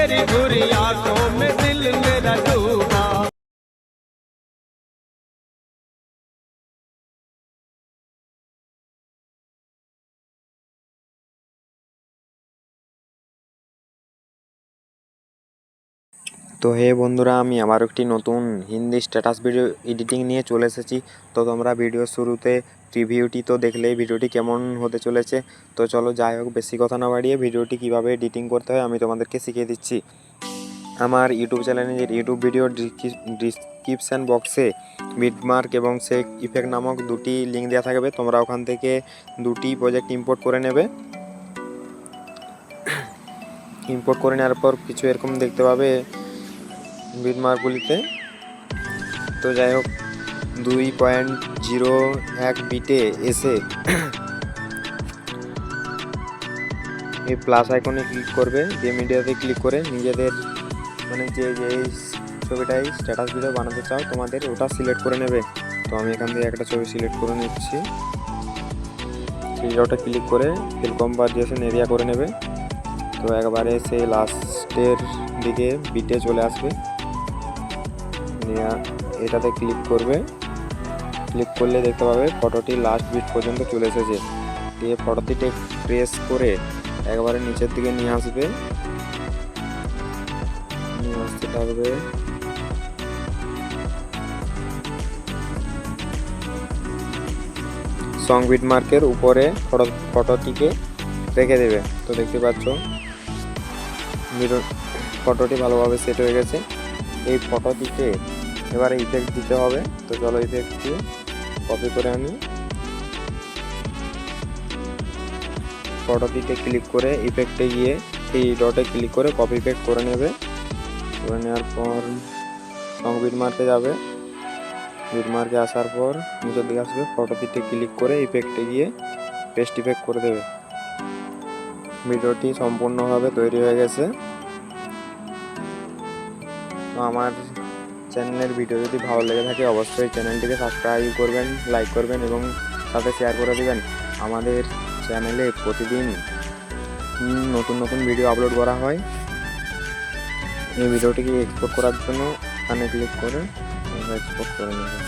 तेरी बुरी आंखों में दिल मेरा डूबा। তো হে বন্ধুরা, আমি আবার একটি নতুন হিন্দি স্ট্যাটাস ভিডিও এডিটিং নিয়ে চলে এসেছি। তো তোমরা ভিডিওর শুরুতে প্রিভিউটি তো দেখলেই ভিডিওটি কেমন হতে চলেছে। তো চলো, যাই হোক, বেশি কথা না বাড়িয়ে ভিডিওটি কিভাবে এডিটিং করতে হয় আমি তোমাদেরকে শিখিয়ে দিচ্ছি। আমার ইউটিউব চ্যানেলের ইউটিউব ভিডিওর ডিসক্রিপশান বক্সে বিটমার্ক এবং সেক ইফেক্ট নামক দুটি লিঙ্ক দেওয়া থাকবে। তোমরা ওখান থেকে দুটি প্রজেক্ট ইম্পোর্ট করে নেবে। ইম্পোর্ট করে নেওয়ার পর কিছু এরকম দেখতে পাবে বিটমার্কগুলিতে। তো যাই হোক, 2.01 বিটে এসে এই প্লাস আইকনে ক্লিক করবে, দিয়ে মিডিয়াতে ক্লিক করে নিজেদের মানে যে ছবিটাই স্ট্যাটাস ভিডিও বানাতে চাও তোমাদের ওটা সিলেক্ট করে নেবে। তো আমি এখান থেকে একটা ছবি সিলেক্ট করে নিচ্ছি। ওটা ক্লিক করে ফিল কম্পারিজন এরিয়া করে নেবে। তো একবারে সেই লাস্টের দিকে বিটে চলে আসবে, এটাতে ক্লিক করবে। ক্লিক করলে দেখতে পাবে ফটোটি লাস্ট বিট পর্যন্ত চলে এসেছে। দিয়ে ফটোটিতে প্রেস করে একবারে নিচের দিকে নিয়ে আসবে, নিয়ে আসতে থাকবে। সং বিটমার্কের উপরে ফটোটিকে রেখে দেবে। তো দেখতে পাচ্ছ ফটোটি ভালোভাবে সেট হয়ে গেছে। এই ফটোটিকে এবারে ইফেক্ট দিতে হবে। তো চলো ইফেক্টটি কপি করে আনি। ফটোটিতে ক্লিক করে ইফেক্টে গিয়ে এই ডটে ক্লিক করে কপি ইফেক্ট করে নেবে। করে নেওয়ার পর সং বিটমার্কে যাবে। বিটমার্কে আসার পর নিচের দিকে আসবে, ফটোটিতে ক্লিক করে ইফেক্টে গিয়ে পেস্ট ইফেক্ট করে দেবে। ভিডিওটি সম্পূর্ণভাবে তৈরি হয়ে গেছে। তো আমার চ্যানেলের ভিডিও যদি ভালো লেগে থাকে অবশ্যই চ্যানেলটিকে সাবস্ক্রাইব করবেন, লাইক করবেন এবং সাথে শেয়ার করে দেবেন। আমাদের চ্যানেলে প্রতিদিন নতুন নতুন ভিডিও আপলোড করা হয়। এই ভিডিওটিকে এক্সপোর্ট করার জন্য এখানে ক্লিক করে এক্সপোর্ট করে নেবেন।